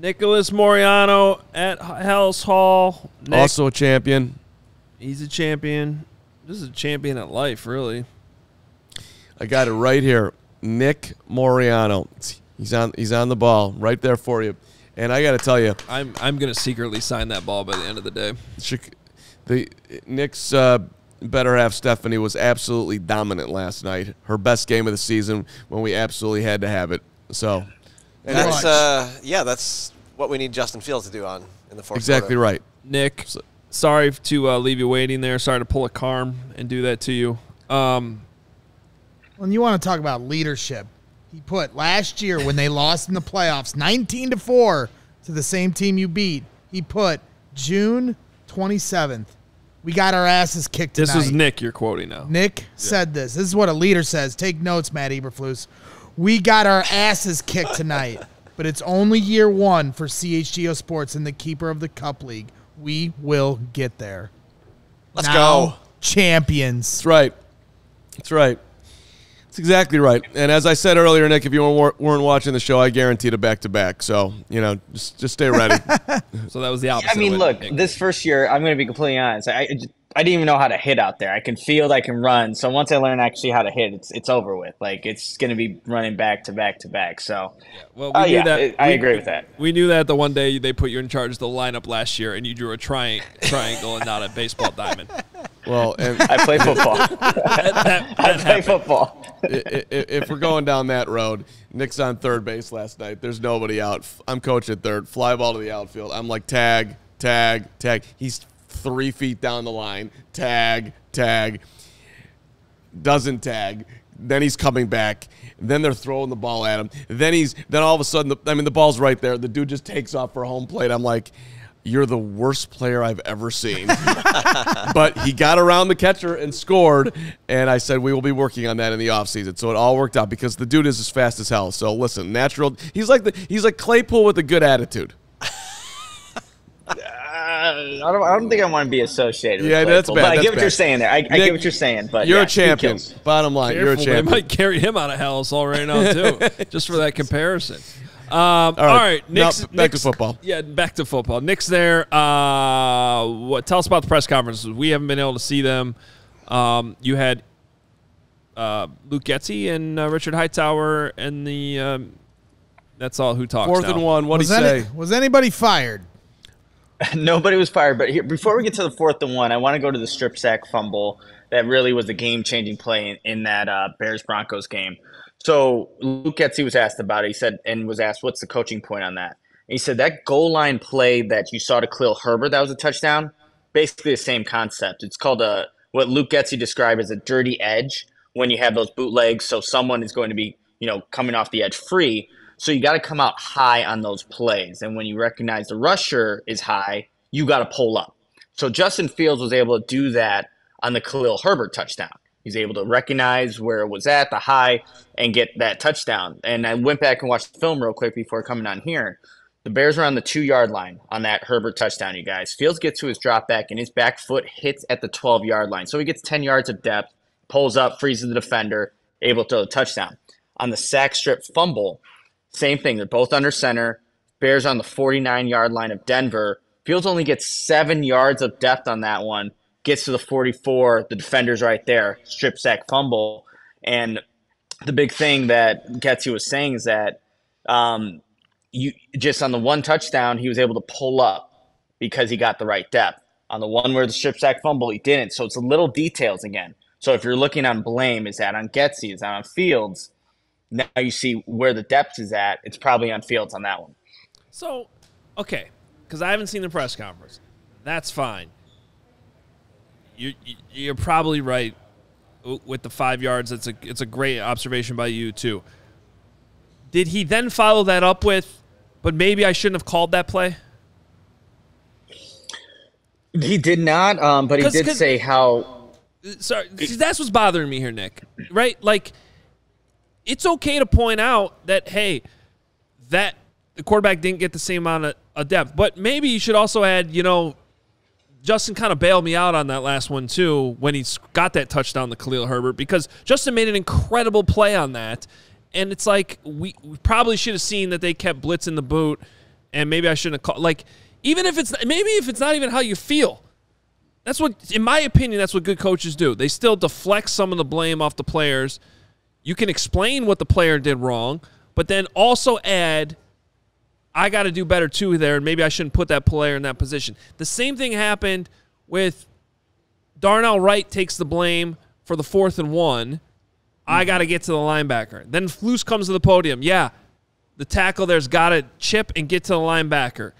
Nicholas Moreano at Halas Hall. Nick, also a champion. He's a champion. This is a champion at life, really. I got it right here. Nick Moreano. He's on the ball right there for you. And I got to tell you, I'm going to secretly sign that ball by the end of the day. Nick's better half, Stephanie, was absolutely dominant last night. Her best game of the season when we absolutely had to have it. So that's what we need Justin Fields to do in the fourth exactly quarter. Right. Nick, sorry to leave you waiting there. Sorry to pull a Carm and do that to you. When you want to talk about leadership, he put last year when they lost in the playoffs 19-4 to the same team you beat, he put June 27th. We got our asses kicked tonight. This is Nick you're quoting now. Nick said this. This is what a leader says. Take notes, Matt Eberflus. We got our asses kicked tonight, but it's only year one for CHGO Sports and the keeper of the Cup League. We will get there. Let's go. Champions. That's right. That's right. That's exactly right. And as I said earlier, Nick, if you weren't watching the show, I guaranteed a back-to-back. So, just stay ready. So that was the opposite. I mean, look, this first year, I'm going to be completely honest. I didn't even know how to hit out there. I can field, I can run. So once I learn actually how to hit, it's over with. Like, it's going to be running back to back to back. So, I agree with that. We knew that the one day they put you in charge of the lineup last year, and you drew a triangle and not a baseball diamond. Well, and I play football. I play football. If we're going down that road, Nick's on third base last night. There's nobody out. I'm coach at third. Fly ball to the outfield. I'm like, tag, tag, tag. He's 3 feet down the line. Tag, tag. Doesn't tag. Then he's coming back. Then they're throwing the ball at him. Then all of a sudden, the ball's right there. The dude just takes off for home plate. I'm like, you're the worst player I've ever seen. But he got around the catcher and scored, and I said we will be working on that in the offseason. So it all worked out because the dude is as fast as hell. So listen, natural. He's like Claypool with a good attitude. I don't think I want to be associated with Claypool. That's bad. But I get what you're saying there. I get what you're saying. But you're a champion. Bottom line, you're a champion. They might carry him out of Halas Hall right now, too, just for that comparison. All right. Back to football. Yeah, back to football. Nick's there. Tell us about the press conferences. We haven't been able to see them. You had Luke Getsy and Richard Hightower and the that's all who talks. Fourth and one. What did he say? Was anybody fired? Nobody was fired. But here, before we get to the 4th and 1, I want to go to the strip sack fumble that really was the game-changing play in that Bears-Broncos game. So Luke Getsy was asked about it. He said, and was asked, what's the coaching point on that? And he said that goal line play that you saw to Khalil Herbert, that was a touchdown, basically the same concept. It's called what Luke Getsy described as a dirty edge when you have those bootlegs. So someone is going to be, coming off the edge free. So you got to come out high on those plays. And when you recognize the rusher is high, you got to pull up. So Justin Fields was able to do that on the Khalil Herbert touchdown. He's able to recognize where it was at, the high, and get that touchdown. And I went back and watched the film real quick before coming on here. The Bears are on the 2-yard line on that Herbert touchdown, you guys. Fields gets to his drop back, and his back foot hits at the 12-yard line. So he gets 10 yards of depth, pulls up, freezes the defender, able to throw a touchdown. On the sack strip fumble, same thing. They're both under center. Bears on the 49-yard line of Denver. Fields only gets 7 yards of depth on that one. Gets to the 44. The defender's right there. Strip sack fumble. And the big thing that Getsy was saying is that you just on the one touchdown, he was able to pull up because he got the right depth. On the one where the strip sack fumble, he didn't. So it's a little details again. So if you're looking on blame, is that on Getsy? Is that on Fields? Now you see where the depth is at. It's probably on Fields on that one. So, okay, because I haven't seen the press conference. That's fine. You're probably right with the 5 yards. It's a great observation by you, too. Did he then follow that up with, but maybe I shouldn't have called that play? He did not, but he did say how. Sorry, that's what's bothering me here, Nick. Right? Like, it's okay to point out that, hey, that the quarterback didn't get the same amount of depth. But maybe you should also add, Justin kind of bailed me out on that last one, too, when he got that touchdown to Khalil Herbert, because Justin made an incredible play on that. And it's like we probably should have seen that they kept blitzing the boot and maybe I shouldn't have called. Like, even if it's not even how you feel. That's what, in my opinion, that's what good coaches do. They still deflect some of the blame off the players. You can explain what the player did wrong, but then also add, I got to do better too there, and maybe I shouldn't put that player in that position. The same thing happened with Darnell Wright takes the blame for the 4th and 1. I got to get to the linebacker. Then Flus comes to the podium. Yeah, the tackle there's got to chip and get to the linebacker.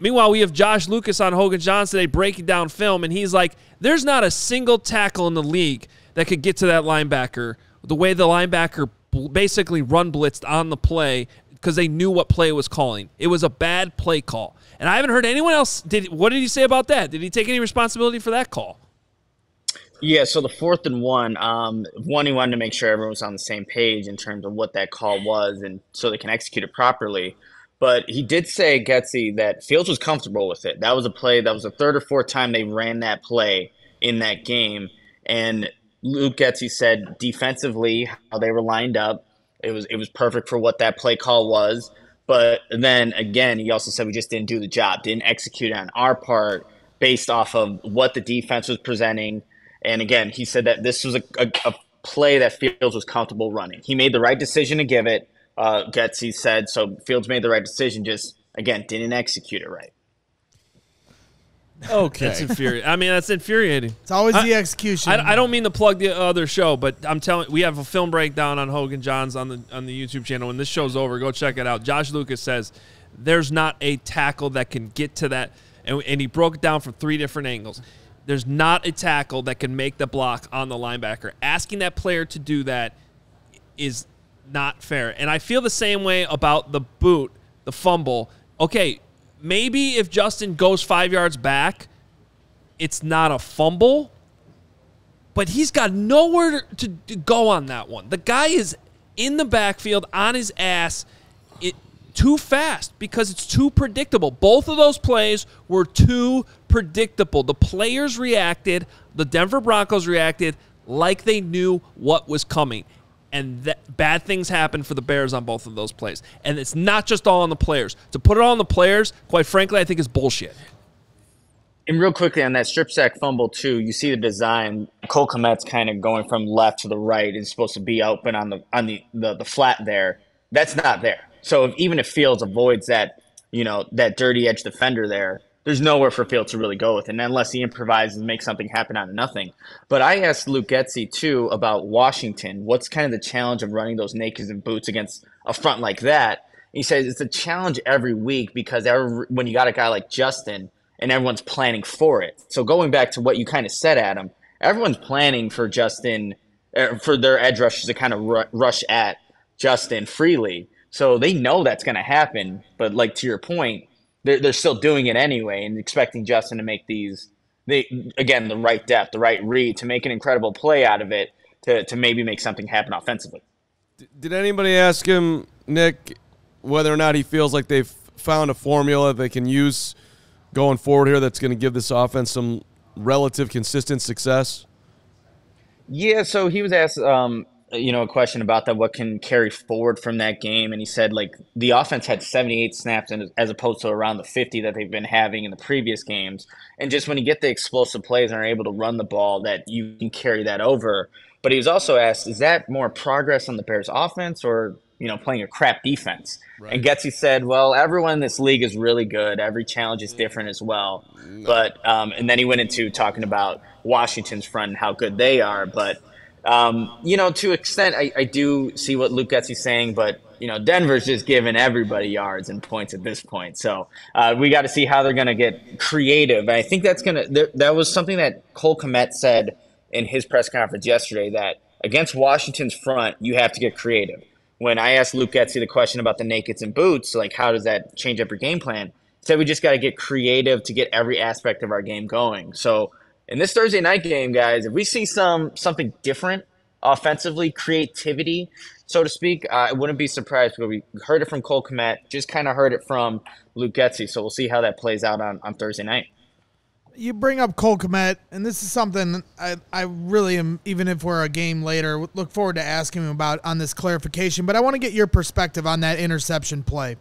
Meanwhile, we have Josh Lucas on Hogan Johns today breaking down film, and he's like, there's not a single tackle in the league that could get to that linebacker the way the linebacker basically run blitzed on the play because they knew what play was calling. It was a bad play call. And I haven't heard anyone else. What did he say about that? Did he take any responsibility for that call? Yeah, so the 4th and 1, he wanted to make sure everyone was on the same page in terms of what that call was and so they can execute it properly. But he did say, Getsy, that Fields was comfortable with it. That was a play. That was the 3rd or 4th time they ran that play in that game. And Luke Getsy said defensively how they were lined up, it was perfect for what that play call was. But then, again, he also said we just didn't do the job, didn't execute on our part based off of what the defense was presenting. And, again, he said that this was a play that Fields was comfortable running. He made the right decision to give it. Getsy said, so Fields made the right decision, just, again, didn't execute it right. Okay. That's infuriating. I mean, that's infuriating. It's always the execution. I don't mean to plug the other show, but I'm telling, we have a film breakdown on Hogan Johns on the YouTube channel. When this show's over, go check it out. Josh Lucas says there's not a tackle that can get to that, and he broke it down from 3 different angles. There's not a tackle that can make the block on the linebacker. Asking that player to do that is not fair. And I feel the same way about the boot, the fumble. Okay, maybe if Justin goes 5 yards back, it's not a fumble, but he's got nowhere to go on that one. The guy is in the backfield on his ass too fast because it's too predictable. Both of those plays were too predictable. The players reacted, the Denver Broncos reacted like they knew what was coming. And bad things happen for the Bears on both of those plays. And it's not just all on the players. To put it all on the players, quite frankly, I think is bullshit. And real quickly on that strip sack fumble, too, you see the design. Cole Kmet's kind of going from left to the right. It's supposed to be open on the flat there. That's not there. So even if Fields avoids that, that dirty edge defender there, there's nowhere for Fields to really go with it, and unless he improvises and makes something happen out of nothing. But I asked Luke Getsy, too, about Washington. What's kind of the challenge of running those nakeds and boots against a front like that? He says it's a challenge every week because when you got a guy like Justin and everyone's planning for it. So going back to what you kind of said, Adam, everyone's planning for Justin, for their edge rushers to kind of rush at Justin freely. So they know that's going to happen. But like to your point, they're still doing it anyway and expecting Justin to make the right depth, the right read, to make an incredible play out of it, to maybe make something happen offensively. Did anybody ask him, Nick, whether or not he feels like they've found a formula they can use going forward here that's going to give this offense some relative consistent success? Yeah, so he was asked a question about that, what can carry forward from that game. And he said, the offense had 78 snaps as opposed to around the 50 that they've been having in the previous games. And just when you get the explosive plays and are able to run the ball, that you can carry that over. But he was also asked, is that more progress on the Bears offense or, playing a crap defense? Right. And Getsy said, well, everyone in this league is really good. Every challenge is different as well. No. But and then he went into talking about Washington's front and how good they are. But to an extent, I do see what Luke Getsy's saying, but, Denver's just giving everybody yards and points at this point. So we got to see how they're going to get creative. And I think that was something that Cole Kmet said in his press conference yesterday, that against Washington's front, you have to get creative. When I asked Luke Getsy the question about the nakeds and boots, how does that change up your game plan? He said we just got to get creative to get every aspect of our game going. So in this Thursday night game, guys, if we see something different offensively, creativity, so to speak, I wouldn't be surprised because we heard it from Cole Kmet, just kind of heard it from Luke Getsy. So we'll see how that plays out on Thursday night. You bring up Cole Kmet, and this is something I really am, even if we're a game later, look forward to asking him about on this clarification. But I want to get your perspective on that interception play.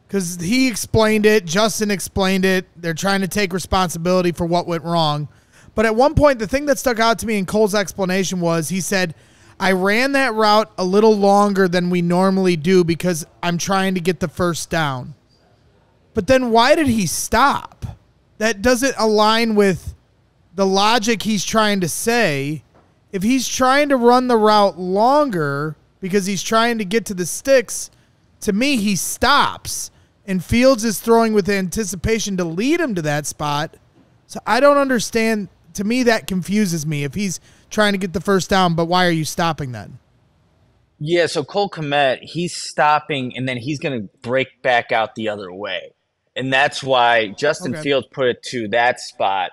because he explained it. Justin explained it. They're trying to take responsibility for what went wrong. But at one point, the thing that stuck out to me in Cole's explanation was he said, I ran that route a little longer than we normally do because I'm trying to get the first down. But then why did he stop? That doesn't align with the logic he's trying to say. If he's trying to run the route longer because he's trying to get to the sticks, to me, he stops. And Fields is throwing with anticipation to lead him to that spot. So I don't understand. To me, that confuses me. If he's trying to get the first down, but why are you stopping then? Yeah, so Cole Kmet, he's stopping, and then he's going to break back out the other way. And that's why Justin Fields put it to that spot.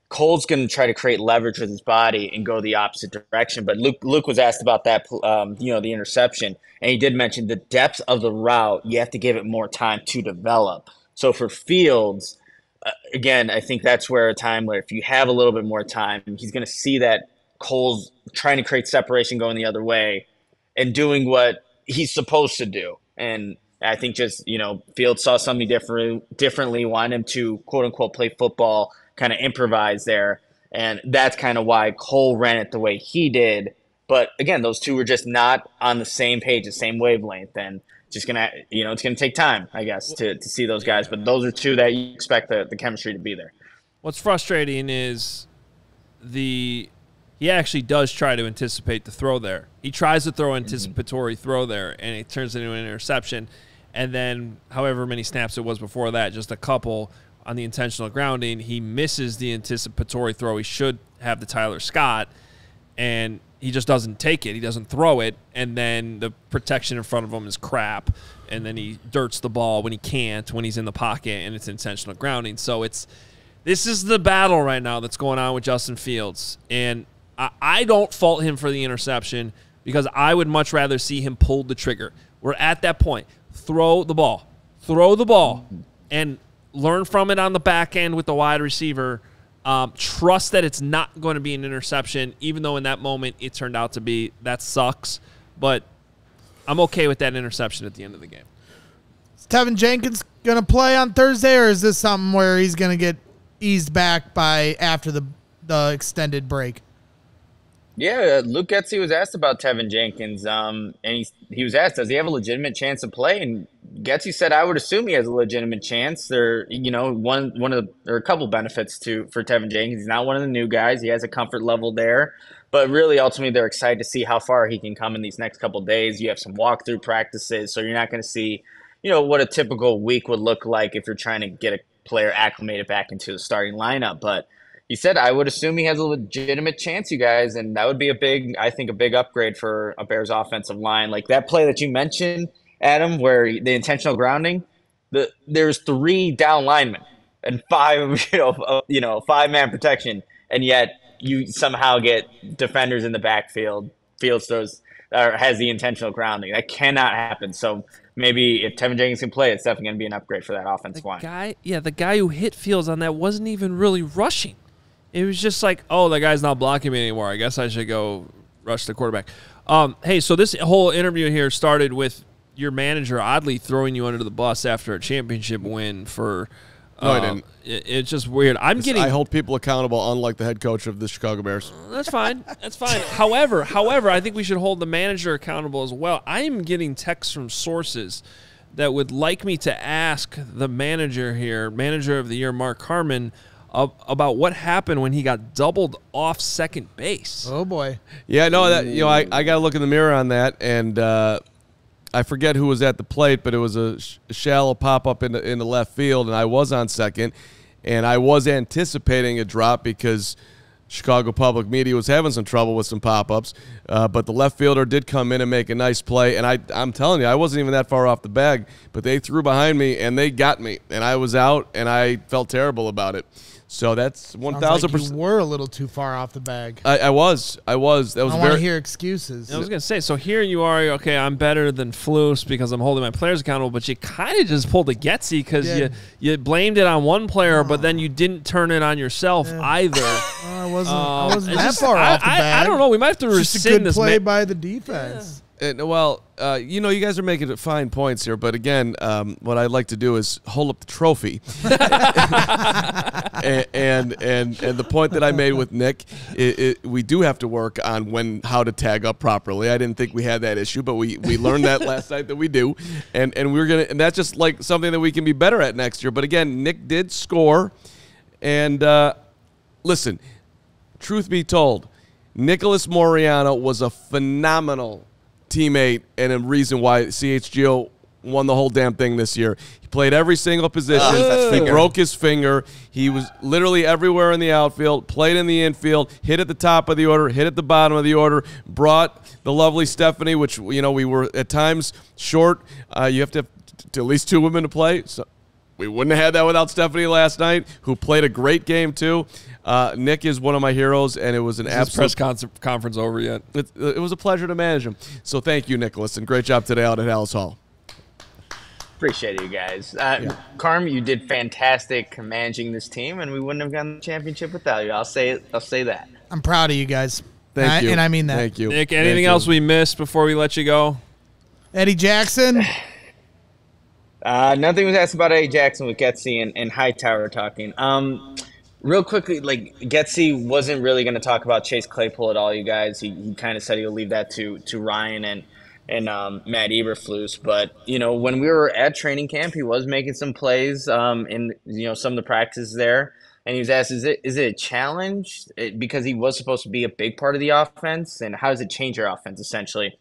Cole's going to try to create leverage with his body and go the opposite direction. But Luke was asked about that, the interception, and he did mention the depth of the route. You have to give it more time to develop. So for Fields, again, I think that's where a time where if you have a little bit more time, he's going to see that Cole's trying to create separation going the other way and doing what he's supposed to do. And I think just, Fields saw something differently, wanted him to, quote unquote, play football, kind of improvise there. And that's kind of why Cole ran it the way he did. But again, those two were just not on the same page, the same wavelength. And just going to, it's going to take time, I guess, to see those guys. But those are two that you expect the chemistry to be there. What's frustrating is he actually does try to anticipate the throw there. He tries to throw anticipatory throw there, and it turns into an interception. And then however many snaps it was before that, just a couple on the intentional grounding, he misses the anticipatory throw. He should have the Tyler Scott, and he just doesn't take it. He doesn't throw it, and then the protection in front of him is crap, and then he dirts the ball when he can't, when he's in the pocket, and it's intentional grounding. So this is the battle right now that's going on with Justin Fields, and I don't fault him for the interception because I would much rather see him pull the trigger. We're at that point. Throw the ball, and learn from it on the back end with the wide receiver. Trust that it's not going to be an interception, even though in that moment it turned out to be. That sucks, but I'm okay with that interception at the end of the game. Is Tevin Jenkins going to play on Thursday, or is this something where he's going to get eased back by after the extended break? Yeah, Luke Getsy was asked about Tevin Jenkins, and he was asked, does he have a legitimate chance to play? And Getsy said, I would assume he has a legitimate chance. There, there are a couple benefits for Tevin Jenkins. He's not one of the new guys. He has a comfort level there. But really, ultimately, they're excited to see how far he can come in these next couple of days. You have some walkthrough practices, so you're not going to see, what a typical week would look like if you're trying to get a player acclimated back into the starting lineup. But he said, I would assume he has a legitimate chance, you guys, and that would be a big upgrade for a Bears offensive line. Like that play that you mentioned, Adam, where the intentional grounding, there's 3 down linemen and 5, five-man protection, and yet you somehow get defenders in the backfield. Fields has the intentional grounding. That cannot happen. So maybe if Tevin Jenkins can play, it's definitely going to be an upgrade for that offensive line. The guy who hit Fields on that wasn't even really rushing. It was just like, oh, the guy's not blocking me anymore. I guess I should go rush the quarterback. Hey, so this whole interview here started with your manager oddly throwing you under the bus after a championship win for No, I didn't. It's just weird. I hold people accountable, unlike the head coach of the Chicago Bears. That's fine. That's fine. However, I think we should hold the manager accountable as well. I am getting texts from sources that would like me to ask the manager here, manager of the year, Mark Carmen, about what happened when he got doubled off second base. Oh boy. Yeah, no, I got to look in the mirror on that, and I forget who was at the plate, but it was a shallow pop up in the left field, and I was on second, and I was anticipating a drop because Chicago Public Media was having some trouble with some pop-ups, but the left fielder did come in and make a nice play, and I'm telling you, I wasn't even that far off the bag, but they threw behind me, and they got me, and I was out, and I felt terrible about it. So that's 1,000%. Like you were a little too far off the bag. I was. That was. I want to hear excuses. I was going to say, so here you are, okay, I'm better than Flus because I'm holding my players accountable, but you kind of just pulled a Getsy because you blamed it on one player, but then you didn't turn it on yourself either. I wasn't that far off the bag. I don't know. We might have to rescind just a good this. play by the defense. Well, you guys are making fine points here, but again, what I'd like to do is hold up the trophy. and the point that I made with Nick, we do have to work on how to tag up properly. I didn't think we had that issue, but we learned that last night that we do, and that's just like something that we can be better at next year. But again, Nick did score, and listen, truth be told, Nicholas Moreano was a phenomenal teammate and a reason why CHGO won the whole damn thing this year. He played every single position. He broke his finger. He was literally everywhere in the outfield, played in the infield, hit at the top of the order, hit at the bottom of the order, brought the lovely Stephanie, which, we were at times short. You have to at least 2 women to play. So we wouldn't have had that without Stephanie last night, who played a great game too. Nick is one of my heroes, and it was an absolute press conference over yet. It was a pleasure to manage him. So thank you, Nicholas, and great job today out at Halas Hall. Appreciate it, you guys. Carm, you did fantastic managing this team, and we wouldn't have gotten the championship without you. I'll say that. I'm proud of you guys. Thank you. And I mean that. Thank you. Nick, anything else we missed before we let you go? Eddie Jackson. Nothing was asked about Eddie Jackson with Getsy and Hightower talking. Real quickly, Getsy wasn't really going to talk about Chase Claypool at all, you guys. He kind of said he'll leave that to Ryan and Matt Eberflus. But, when we were at training camp, he was making some plays in, some of the practices there. And he was asked, is it a challenge? Because he was supposed to be a big part of the offense. And how does it change your offense, essentially?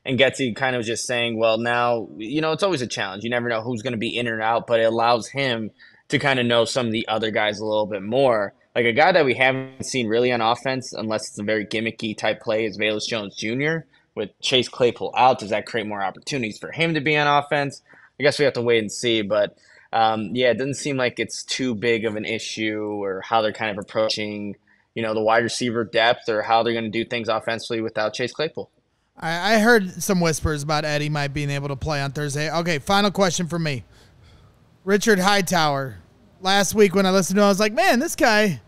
And Getsy kind of was just saying, well, now, it's always a challenge. You never know who's going to be in or out, but it allows him to kind of know some of the other guys a little bit more. Like a guy that we haven't seen really on offense, unless it's a very gimmicky type play, is Velus Jones Jr. With Chase Claypool out, does that create more opportunities for him to be on offense? I guess we have to wait and see. But, it doesn't seem like it's too big of an issue or how they're kind of approaching, the wide receiver depth or how they're going to do things offensively without Chase Claypool. I heard some whispers about Eddie might being able to play on Thursday. Okay, final question for me. Richard Hightower. Last week when I listened to him, I was like, man, this guy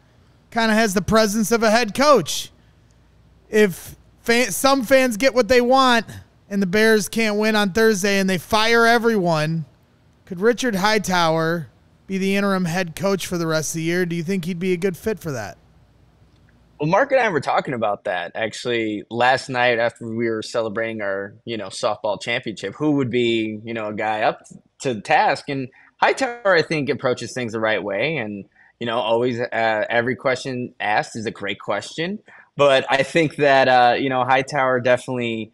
kind of has the presence of a head coach. If some fans get what they want and the Bears can't win on Thursday and they fire everyone, could Richard Hightower be the interim head coach for the rest of the year? Do you think he'd be a good fit for that? Well, Mark and I were talking about that actually last night after we were celebrating our, softball championship. Who would be, a guy up to the task? And Hightower, I think, approaches things the right way. And, always every question asked is a great question. But I think that, Hightower definitely,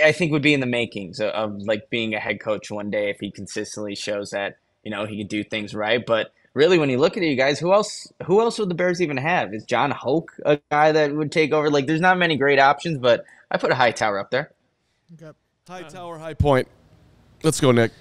I think, would be in the makings of being a head coach one day if he consistently shows that, he can do things right. But really, when you look at it, you guys, who else would the Bears even have? Is John Hoke a guy that would take over? There's not many great options, but I put a Hightower up there. Okay. Hightower, High Point. Let's go, Nick.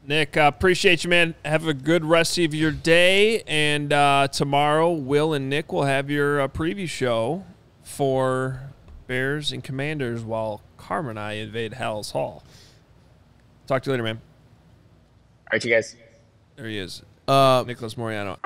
Nick, appreciate you, man. Have a good rest of your day. And tomorrow, Will and Nick will have your preview show for Bears and Commanders while Carmen and I invade Halas Hall. Talk to you later, man. All right, you guys. There he is. Nicholas Moreano.